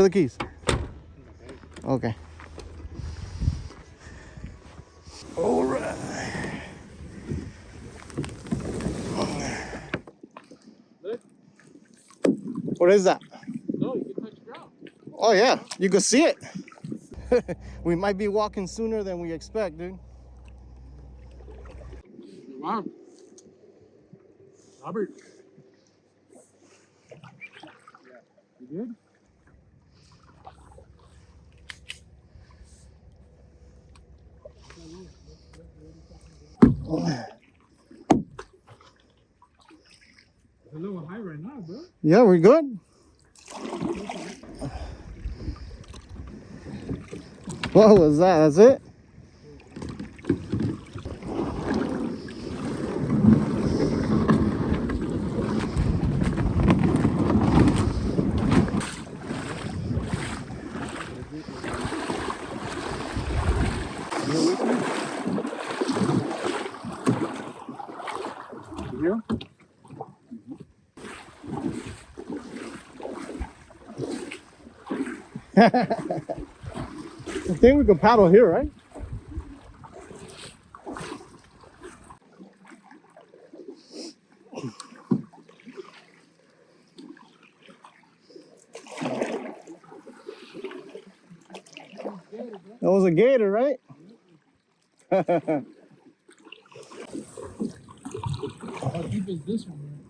the keys? Okay. All right. Look. What is that? No, you can touch ground. Oh yeah, you can see it. We might be walking sooner than we expect, dude. Wow. Robert. You good? It's a little high right now, bro. Yeah, we're good. What was that? That's it? You I think we can paddle here, right? That was a gator, right? How deep is this one, man?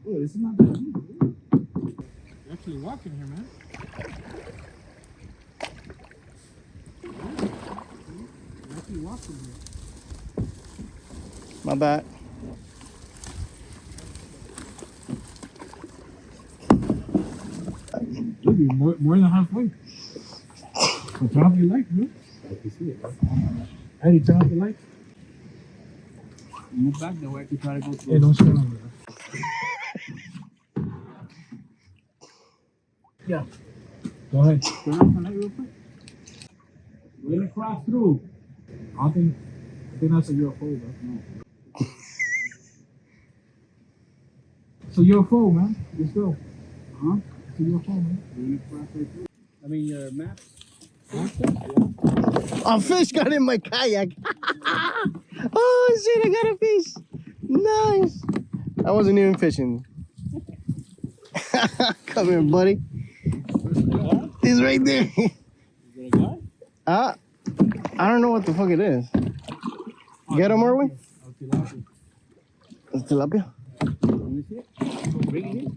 Oh, this is not that deep, dude. You're actually walking here, man. You're actually walking here. My bad. Look, you're more than halfway. Turn off your light, bro. I can see it, bro. Eddie, turn off your light. Move back that way. I can try to go through. Hey, don't turn on, bro. Yeah. Go ahead. Turn off the light real quick. We're gonna cross through. I think that's a UFO, bro. No. It's a UFO, man. Let's go. Huh? It's a UFO, man. We're gonna cross right through. I mean, your map. A fish got in my kayak. Oh shit, I got a fish. Nice. I wasn't even fishing. Come here, buddy. He's right there. Is it a guy? I don't know what the fuck it is. Get him, Erwin? It's tilapia. Let me see it. Bring it in.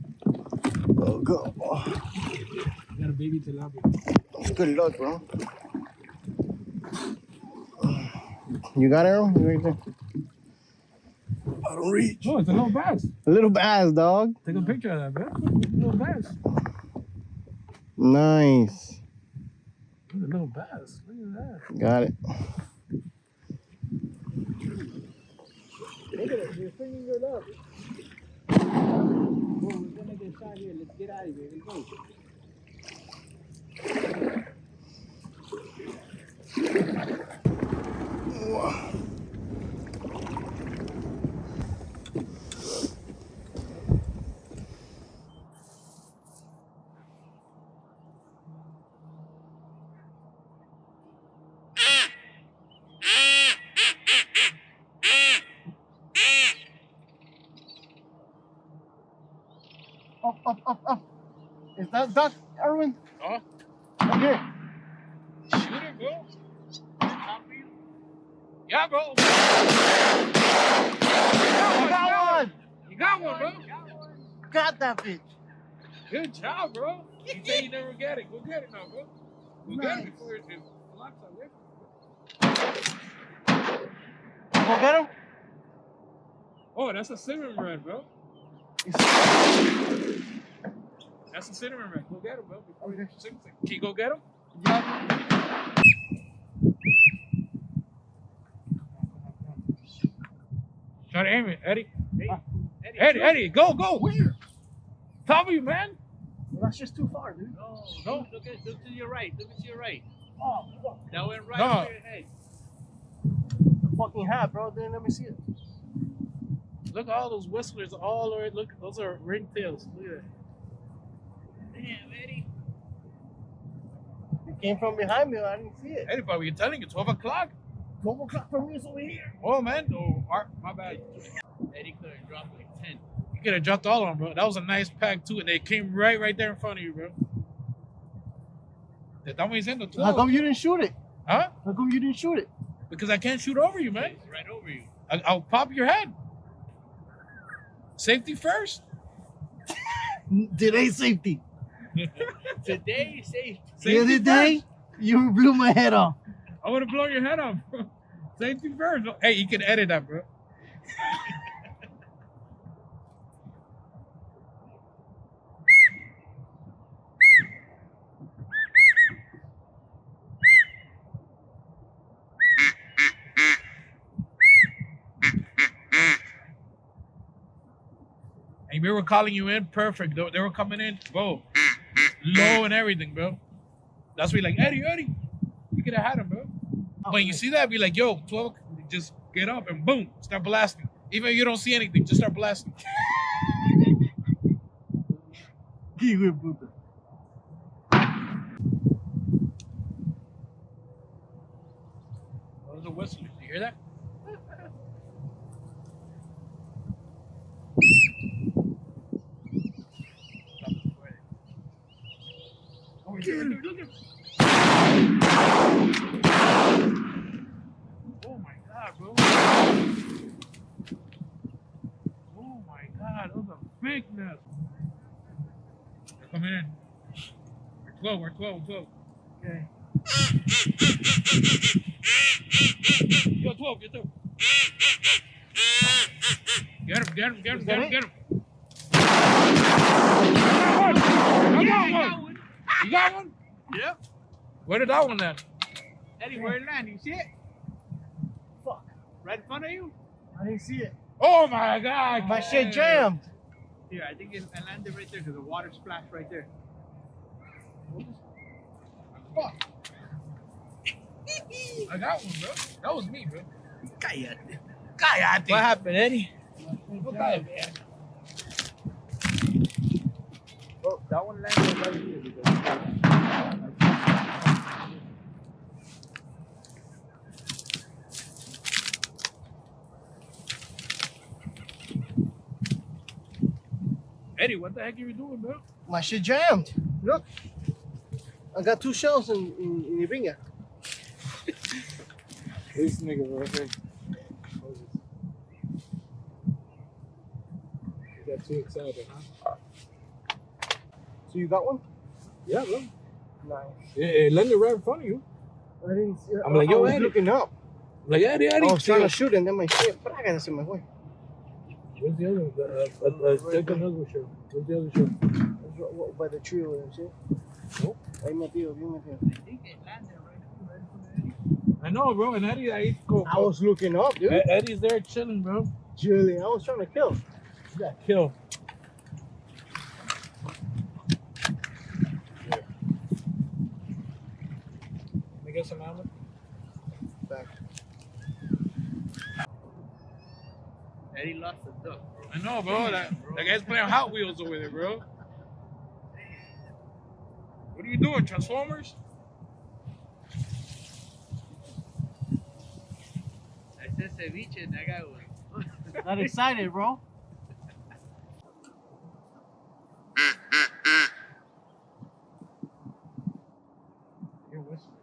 Oh, go. You got a baby tilapia. Good luck, bro. You got it, Erwin? You right there. I don't reach. Oh, it's a little bass. A little bass, dog. Take a picture of that, bro. It's a little bass. Nice. Look at a little bass. Look at that. Got it. Look at it. You're swinging your love. Whoa, we're gonna get shot here. Let's get out of here. Let's go. Up. Is that duck, Erwin? Huh? Up here. Shoot it, bro. Yeah, bro. I got one. You got one, bro. Got that fish. Good job, bro. You say you never get it. Go get it now, bro. Go get it before it locks away. Go get him. Oh, that's a cinnamon red, bro. That's a cinnamon red. Go get him, bro. Okay. Can you go get him? Yeah. Try to aim it, Eddie. Eddie, go. Where? Tell me, man. Well, that's just too far, dude. No. Look to your right. Look to your right. Oh, fuck. That went right No. over your head. The fucking hat, bro. Didn't let me see it. Look at all those whistlers all over. Look, those are ringtails. Look at that. Damn, Eddie. came from behind me. I didn't see it. Eddie, but we're telling you, 12 o'clock. 12 o'clock from me is over here. Oh, man. Oh, my bad. Eddie could have dropped like 10. You could have dropped all of them, bro. That was a nice pack, too. And they came right there in front of you, bro. That was in the 12. How come you didn't shoot it? Huh? How come you didn't shoot it? Because I can't shoot over you, man. It's right over you. I'll pop your head. Safety first. Today safety. Today, safe. The other day, you blew my head off. I would have blown your head off, bro. Safety first. Hey, you can edit that, bro. And we were calling you in perfect. They were coming in, bro, low and everything, bro. That's why we like, Eddie, you could have had him, bro. When you see that, be like, yo, 12, just get up and boom, start blasting. Even if you don't see anything, just start blasting. What was the whistle? Did you hear that? Oh, look at Oh my god, bro. Oh my god, those are big nuts. They're coming in. We're 12. Okay. Yo, 12, get 12. Get him. I got one. You got one? Yep. Where did that one land? Eddie, where it land? You see it? Fuck. Right in front of you? I didn't see it. Oh my god. My shit jammed. Here, I think it landed right there because the water splashed right there. Fuck. I got one, bro. That was me, bro. Cállate. What happened, Eddie? Cállate. Oh, that one landed right here. Eddie, what the heck are you doing, bro? My shit jammed. Look. I got 2 shells in the ringer. This nigga right here. You got too excited, huh? So you got one? Yeah, bro. Nice. It landed right in front of you. I didn't see it. I'm like, yo, I was Eddie. looking up. Like, Eddie. I was trying to shoot and then my shit. But I gotta see my way. Where's the other one? Take another shirt. Where's the other shirt? By the tree over there, see? Nope. Ahí metido, bien metido. I think it landed right in front of Eddie. I know, bro. And Eddie, I was looking up, dude. Eddie's there chilling, bro. Julie, I was trying to kill. You got killed. Let me get some ammo. Back. Eddie lost the duck, bro. I know, bro. That guy's playing Hot Wheels over there, bro. What are you doing, Transformers? I said ceviche and that guy was. Not excited, bro. You're whistling.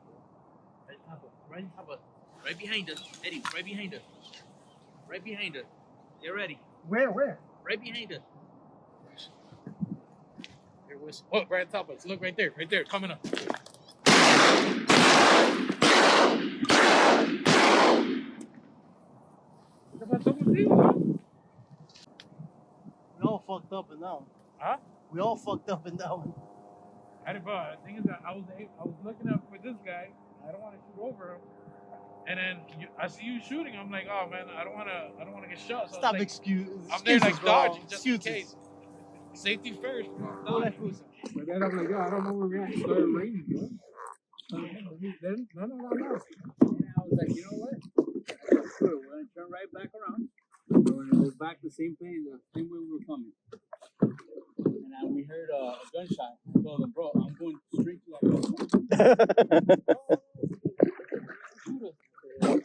Right behind us. Eddie, right behind us. Right behind us. Get ready. Where? Right behind us. You're whistling. Look, right on top of us. Look right there, coming up. Look about someone's eating, bro. We all fucked up in that one. Huh? We all fucked up in that one. I didn't, bro. The thing is that I was looking up for this guy. I don't want to shoot over him. And then I see you shooting. I'm like, oh man, I don't want to get shot. So Stop like, excuses. I'm there like bro. dodging just in Excuses. case. Safety first, bro. Hola, Dodge. excusa. But then I'm like, yo, I don't know where we're at. It started raining, bro. Then no. And I was like, you know what? We're going to turn right back around. We're going to go back the same place, the same way we were coming. And then we heard a gunshot. I told him, bro, I'm going straight to that gunshot.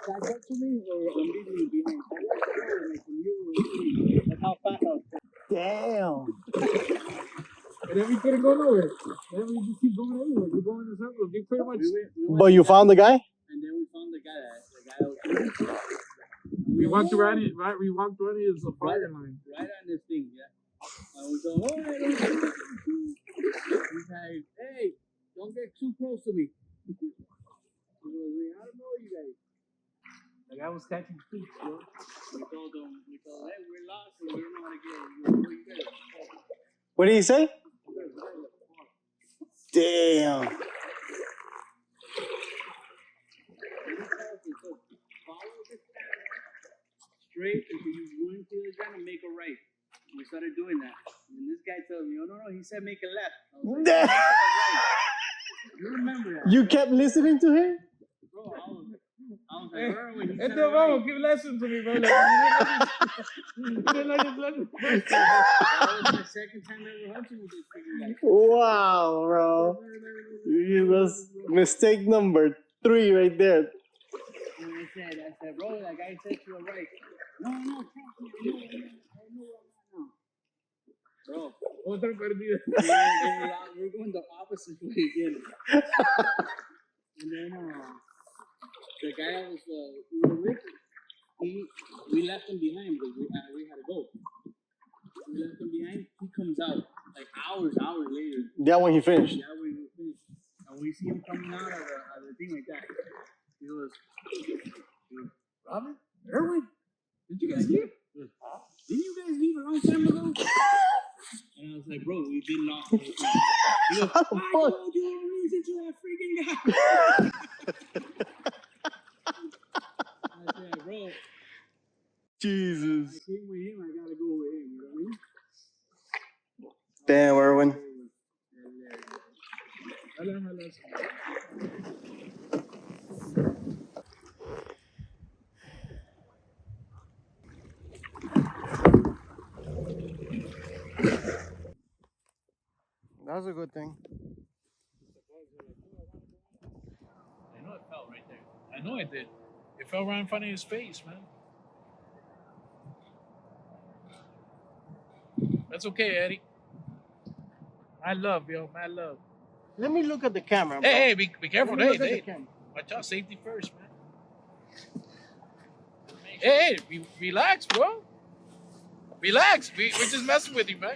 Catch up to me, or I'm leaving you behind. That's how fast I was. Damn. And then we couldn't go nowhere. And then we just keep going anywhere. We go in the circles. We pretty much. But you found the guy? And then we found the guy that was shooting. We walked around it, right? We walked around it as a fire line. Right on this thing, yeah. And we go, oh, I don't shoot. He's like, hey, don't get too close to me. He goes, I don't know you guys. The guy was catching fish, bro. We told him, hey, we're lost and we don't know how to get it. He goes, where you guys? What did he say? Damn. Straight until you go into the ground and make a right. We started doing that. And this guy told me, oh, no, he said make a left. I was like, make a right. You remember that? You kept listening to him? Bro, I was like, bro, when he Hey, said bro, right. give lessons to me, bro. That was my second time ever hunting with this freaking guy. Wow, bro. It was mistake number 3 right there. And I said, bro, that guy said to the right. No, trust me, I know where I'm at now. Bro, Otra perdida. we're going the opposite way again. And then the guy I was we were with, we left him behind because we had to go. We left him behind. He comes out like hours later. Yeah, when he finished. Yeah, we finished. And we see him coming out of the thing like that. He goes, Robert, Erwin, did you guys leave? Didn't you guys leave a long time ago? And I was like, bro, we've been lost the whole time. He goes, I told you to listen to that freaking guy. I said, bro, Jesus. I came with him, I gotta go with him, you know what I mean? Damn, Erwin. I learned my lesson. That's a good thing. I know it fell right there. I know it did. It fell right in front of his face, man. That's okay, Eddie. My love, yo. My love. Let me look at the camera, bro. Hey, be careful. Let me look at Hey. the camera. Watch out. Safety first, man. Hey, relax, bro. Relax. We're just messing with you, man.